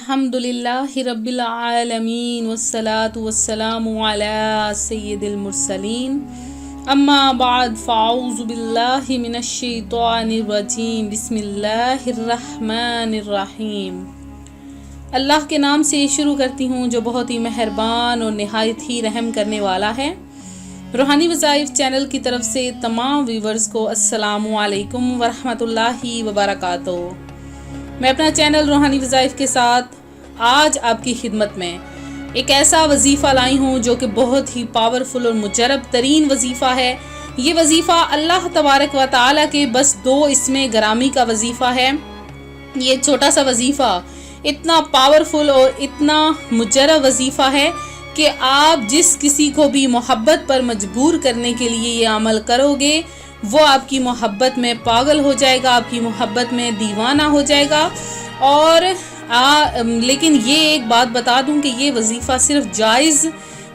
अल्हम्दुलिल्लाहि रब्बिल आलमीन वस्सलातु वस्सलामु अला सय्यिदिल मुरसलीन अम्मा बाद फ़ाऊज़ु बिल्लाहि मिनश शैतानिर रजीम बिस्मिल्लाहिर रहमानिर रहीम। अल्लाह के नाम से शुरू करती हूँ जो बहुत ही मेहरबान और नहायत ही रहम करने वाला है। रूहानी वज़ाइफ चैनल की तरफ से तमाम व्यूवर्स को अस्सलामु अलैकुम वरहमतुल्लाहि वबरकातुहू। मैं अपना चैनल रूहानी वज़ाइफ के साथ आज आपकी खिदमत में एक ऐसा वजीफ़ा लाई हूँ जो कि बहुत ही पावरफुल और मुजरब तरीन वजीफ़ा है। ये वजीफ़ा अल्लाह तबारक व तआला के बस 2 इसमें गरामी का वजीफ़ा है। ये छोटा सा वजीफ़ा इतना पावरफुल और इतना मुजरब वजीफ़ा है कि आप जिस किसी को भी मोहब्बत पर मजबूर करने के लिए ये अमल करोगे वो आपकी मोहब्बत में पागल हो जाएगा, आपकी मोहब्बत में दीवाना हो जाएगा। और लेकिन ये एक बात बता दूं कि ये वजीफ़ा सिर्फ जायज़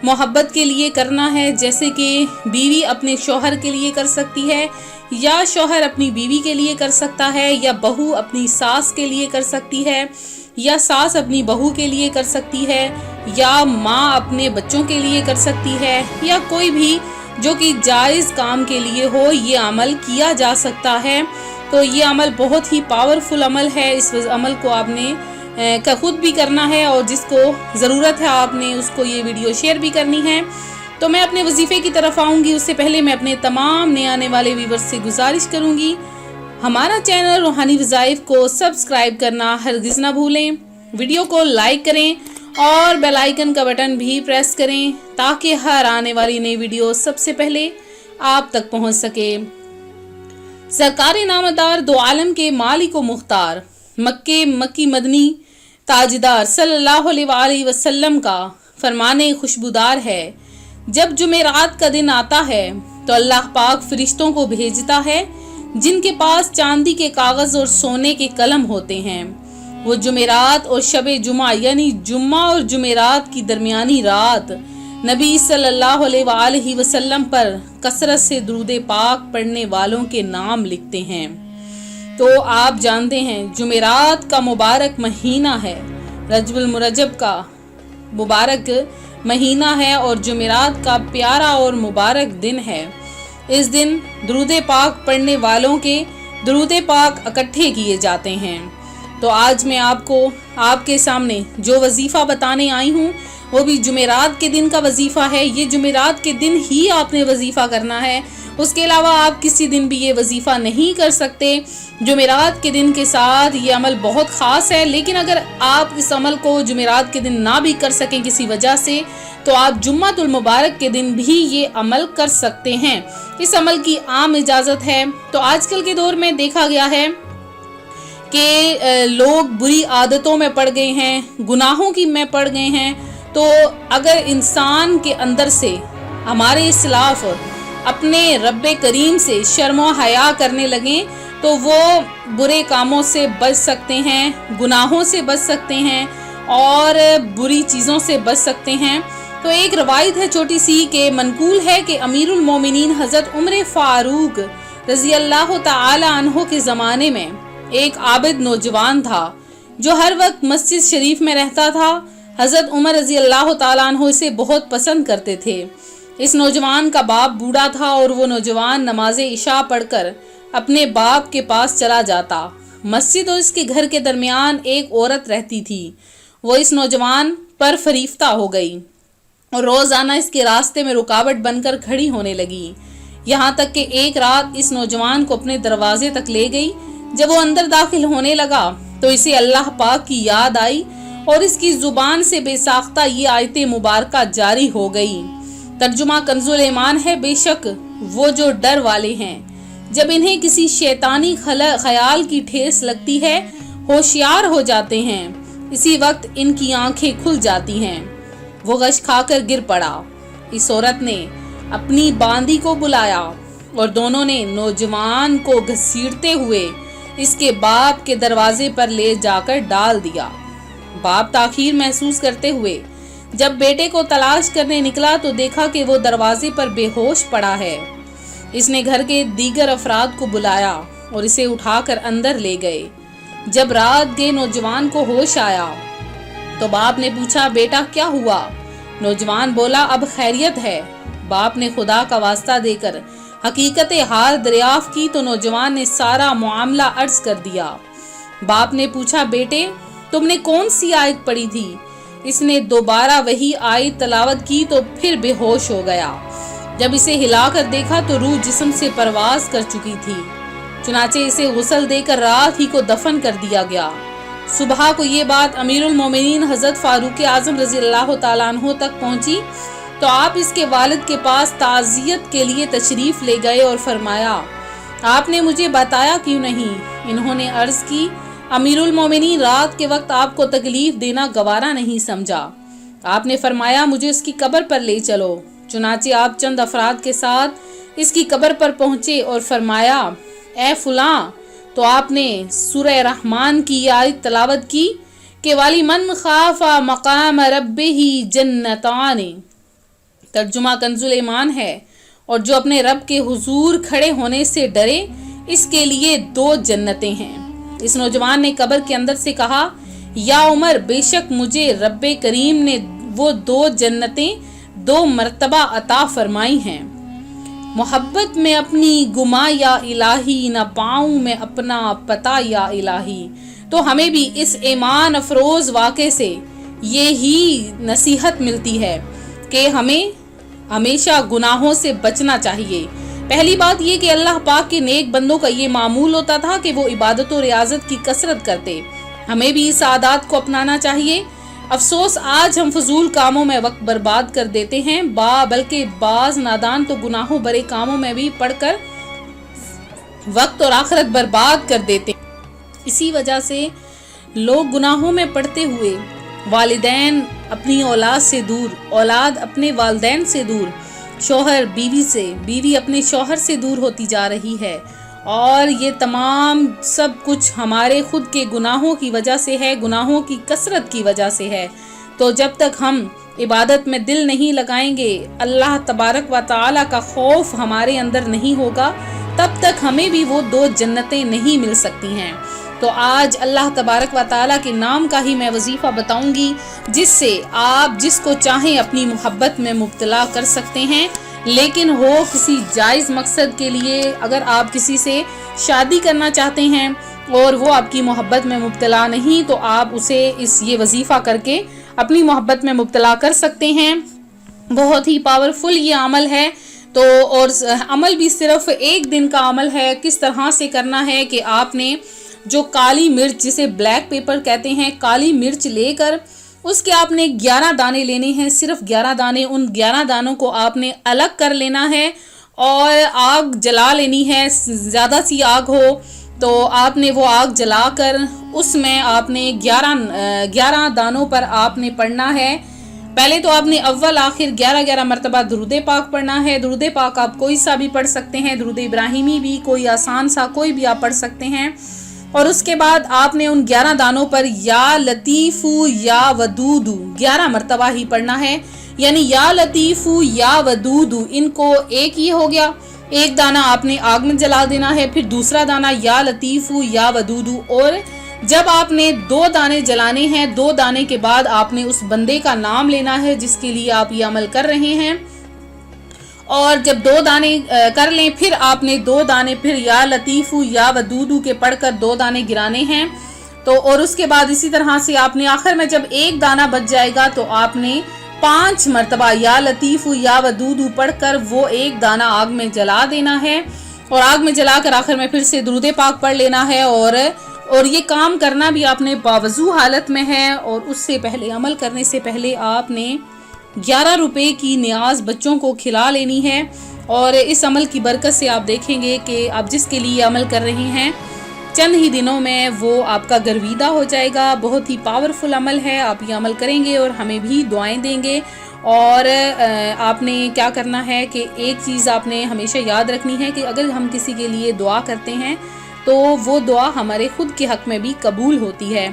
मोहब्बत के लिए करना है, जैसे कि बीवी अपने शौहर के लिए कर सकती है, या शौहर अपनी बीवी के लिए कर सकता है, या बहू अपनी सास के लिए कर सकती है, या सास अपनी बहू के लिए कर सकती है, या माँ अपने बच्चों के लिए कर सकती है, या कोई भी जो कि जायज़ काम के लिए हो ये अमल किया जा सकता है। तो ये अमल बहुत ही पावरफुल अमल है। इस अमल को आपने खुद भी करना है और जिसको ज़रूरत है आपने उसको ये वीडियो शेयर भी करनी है। तो मैं अपने वजीफ़े की तरफ आऊँगी, उससे पहले मैं अपने तमाम नए आने वाले व्यूवर्स से गुजारिश करूँगी हमारा चैनल रूहानी वज़ाइफ को सब्सक्राइब करना हरगिज़ ना भूलें, वीडियो को लाइक करें और बेल आइकन का बटन भी प्रेस करें ताकि हर आने वाली नई वीडियो सबसे पहले आप तक पहुंच सके। सरकारी नामदार दो आलम के मालिक व मुख्तार मक्की मदनी ताजदार सल्लल्लाहु अलैहि वसल्लम का फरमाने खुशबूदार है, जब जुमेरात का दिन आता है तो अल्लाह पाक फरिश्तों को भेजता है जिनके पास चांदी के कागज और सोने के कलम होते हैं। वो जुमेरात और शबे जुमा यानी जुम्मा और जुमेरात की दरमियानी रात नबी सल्लल्लाहु अलैहि वसल्लम पर कसरत से दुरूद पाक पढ़ने वालों के नाम लिखते हैं। तो आप जानते हैं जुमेरात का मुबारक महीना है, रजबुल मुरज्जब का मुबारक महीना है और जुमेरात का प्यारा और मुबारक दिन है। इस दिन दुरूद पाक पढ़ने वालों के दुरूद पाक इकट्ठे किए जाते हैं। तो आज मैं आपको आपके सामने जो वजीफ़ा बताने आई हूँ वो भी जुमेरात के दिन का वजीफ़ा है। ये जुमेरात के दिन ही आपने वजीफ़ा करना है, उसके अलावा आप किसी दिन भी ये वजीफ़ा नहीं कर सकते। जुमेरात के दिन के साथ ये अमल बहुत ख़ास है, लेकिन अगर आप इस अमल को जुमेरात के दिन ना भी कर सकें किसी वजह से तो आप जुम्मतुल मुबारक के दिन भी ये अमल कर सकते हैं। इस अमल की आम इजाज़त है। तो आजकल के दौर में देखा गया है कि लोग बुरी आदतों में पड़ गए हैं, गुनाहों की में पड़ गए हैं। तो अगर इंसान के अंदर से हमारे इस्लाफ अपने रब्बे करीम से शर्म व हया करने लगें तो वो बुरे कामों से बच सकते हैं, गुनाहों से बच सकते हैं और बुरी चीज़ों से बच सकते हैं। तो एक रवायत है छोटी सी कि मनकूल है कि अमीरुल मोमिनीन हज़रत उमर फ़ारूक रज़ी अल्लाह तआला अन्हो के ज़माने में एक आबिद नौजवान था जो हर वक्त मस्जिद शरीफ में रहता था। हज़रत उमर रज़ी अल्लाह तआला अन्हु इसे बहुत पसंद करते थे। इस नौजवान का बाप बूढ़ा था और वो नौजवान नमाज इशा पढ़कर अपने बाप के पास चला जाता। मस्जिद और इसके घर के दरमियान एक औरत रहती थी। वो इस नौजवान पर फरीफ्ता हो गई और रोज़ाना इसके रास्ते में रुकावट बनकर खड़ी होने लगी। यहाँ तक कि एक रात इस नौजवान को अपने दरवाजे तक ले गई। जब वो अंदर दाखिल होने लगा तो इसे अल्लाह पाक की याद आई और इसकी जुबान से बेसाख्ता ये आयते मुबारका जारी हो गई। तर्जुमा कंजुल ईमान है, बेशक वो जो डर वाले हैं जब इन्हें किसी शैतानी ख्याल की ठेस लगती है होशियार हो जाते हैं, इसी वक्त इनकी आंखें खुल जाती हैं। वो गश खाकर गिर पड़ा। इस औरत ने अपनी बांदी को बुलाया और दोनों ने नौजवान को घसीटते हुए इसके बाप के दरवाजे पर ले जाकर डाल दिया। बाप ताखीर महसूस करते हुए जब बेटे को तलाश करने निकला तो देखा कि वो दरवाजे पर बेहोश पड़ा है। इसने घर के दीगर अफराद को बुलाया और इसे उठाकर अंदर ले गए। जब रात गए नौजवान को होश आया تو باپ نے پوچھا بیٹا کیا ہوا؟ نوجوان بولا اب خیریت ہے۔ باپ نے خدا کا واسطہ دے کر حقیقت حال دریافت کی تو نوجوان نے سارا معاملہ عرض کر دیا۔ باپ نے پوچھا بیٹے تم نے کون سی آیت پڑھی تھی؟ اس نے دوبارہ وہی آیت تلاوت کی تو پھر بے ہوش ہو گیا۔ جب اسے ہلا کر دیکھا تو روح جسم سے پرواز کر چکی تھی، چنانچہ اسے غسل دے کر رات ہی کو دفن کر دیا گیا۔ صبح کو یہ بات امیر المومنین حضرت فاروق اعظم رضی اللہ تعالیٰ عنہ تک پہنچی تو آپ اس کے والد کے پاس تعزیت کے لیے تشریف لے گئے اور فرمایا آپ نے مجھے بتایا کیوں نہیں؟ انہوں نے عرض کی امیر المومنین رات کے وقت آپ کو تکلیف دینا گوارا نہیں سمجھا۔ آپ نے فرمایا مجھے اس کی قبر پر لے چلو۔ چنانچہ آپ چند افراد کے ساتھ اس کی قبر پر پہنچے اور فرمایا اے فلاں، تو آپ نے سورہ رحمان کی آیت تلاوت کی کہ وَلِمَنْ خَافَ مَقَامَ رَبِّهِ جَنَّتَانِ، ترجمہ کنز ایمان ہے، اور جو اپنے رب کے حضور کھڑے ہونے سے ڈرے اس کے لیے 2 جنتیں ہیں۔ اس نوجوان نے قبر کے اندر سے کہا یا عمر بے شک مجھے رب کریم نے وہ 2 جنتیں 2 مرتبہ عطا فرمائی ہیں۔ محبت میں اپنی گما یا الہی، نہ پاؤں میں اپنا پتہ یا الہی۔ تو ہمیں بھی اس ایمان افروز واقعے سے یہی نصیحت ملتی ہے کہ ہمیں ہمیشہ گناہوں سے بچنا چاہیے۔ پہلی بات یہ کہ اللہ پاک کے نیک بندوں کا یہ معمول ہوتا تھا کہ وہ عبادت و ریاضت کی کثرت کرتے، ہمیں بھی اس عادات کو اپنانا چاہیے۔ افسوس آج ہم فضول کاموں میں وقت برباد کر دیتے ہیں، بلکہ بعض نادان تو گناہوں برے کاموں میں بھی پڑھ کر وقت اور آخرت برباد کر دیتے ہیں۔ اسی وجہ سے لوگ گناہوں میں پڑتے ہوئے والدین اپنی اولاد سے دور، اولاد اپنے والدین سے دور، شوہر بیوی سے، بیوی اپنے شوہر سے دور ہوتی جا رہی ہے، اور یہ تمام سب کچھ ہمارے خود کے گناہوں کی وجہ سے ہے، گناہوں کی کثرت کی وجہ سے ہے۔ تو جب تک ہم عبادت میں دل نہیں لگائیں گے، اللہ تبارک و تعالیٰ کا خوف ہمارے اندر نہیں ہوگا، تب تک ہمیں بھی وہ 2 جنتیں نہیں مل سکتی ہیں۔ تو آج اللہ تبارک و تعالیٰ کے نام کا ہی میں وظیفہ بتاؤں گی، جس سے آپ جس کو چاہیں اپنی محبت میں مبتلا کر سکتے ہیں، لیکن ہو کسی جائز مقصد کے لیے۔ اگر آپ کسی سے شادی کرنا چاہتے ہیں اور وہ آپ کی محبت میں مبتلا نہیں، تو آپ اسے یہ وظیفہ کر کے اپنی محبت میں مبتلا کر سکتے ہیں۔ بہت ہی پاورفل یہ عمل ہے۔ تو اور عمل بھی صرف 1 دن کا عمل ہے۔ کس طرح سے کرنا ہے کہ آپ نے جو کالی مرچ، جسے بلیک پیپر کہتے ہیں، کالی مرچ لے کر اس کے آپ نے 11 دانے لینے ہیں، صرف 11 دانے۔ ان 11 دانوں کو آپ نے الگ کر لینا ہے اور آگ جلا لینی ہے۔ زیادہ سی آگ ہو تو آپ نے وہ آگ جلا کر اس میں آپ نے 11 دانوں پر آپ نے پڑھنا ہے۔ پہلے تو آپ نے اول آخر 11 مرتبہ درود پاک پڑھنا ہے۔ درود پاک آپ کوئی سا بھی پڑھ سکتے ہیں، درود ابراہیمی بھی، کوئی آسان سا کوئی بھی آپ پڑھ سکتے ہیں۔ اور اس کے بعد آپ نے ان 11 دانوں پر یا لطیف یا ودود 11 مرتبہ ہی پڑھنا ہے، یعنی یا لطیف یا ودود، ان کو ایک ہی ہو گیا۔ ایک دانہ آپ نے آگ میں جلا دینا ہے، پھر دوسرا دانہ یا لطیف یا ودود، اور جب آپ نے 2 دانے جلانے ہیں، 2 دانے کے بعد آپ نے اس بندے کا نام لینا ہے جس کے لیے آپ یہ عمل کر رہے ہیں، اور جب 2 دانے کر لیں پھر آپ نے 2 دانے پھر یا لطیف یا ودود کے پڑھ کر 2 دانے گرانے ہیں۔ تو اور اس کے بعد اسی طرح سے آپ نے آخر میں جب 1 دانہ بچ جائے گا تو آپ نے 5 مرتبہ یا لطیف یا ودود پڑھ کر وہ 1 دانہ آگ میں جلا دینا ہے، اور آگ میں جلا کر آخر میں پھر سے درود پاک پڑھ لینا ہے۔ اور یہ کام کرنا بھی آپ نے باوضو حالت میں ہے، اور اس سے پہلے عمل کرنے سے پہلے آپ نے 11 روپے کی نیاز بچوں کو کھلا لینی ہے، اور اس عمل کی برکت سے آپ دیکھیں گے کہ آپ جس کے لیے عمل کر رہے ہیں چند ہی دنوں میں وہ آپ کا گرویدہ ہو جائے گا۔ بہت ہی پاورفل عمل ہے، آپ یہ عمل کریں گے اور ہمیں بھی دعائیں دیں گے۔ اور آپ نے کیا کرنا ہے کہ ایک چیز آپ نے ہمیشہ یاد رکھنی ہے کہ اگر ہم کسی کے لیے دعا کرتے ہیں تو وہ دعا ہمارے خود کے حق میں بھی قبول ہوتی ہے۔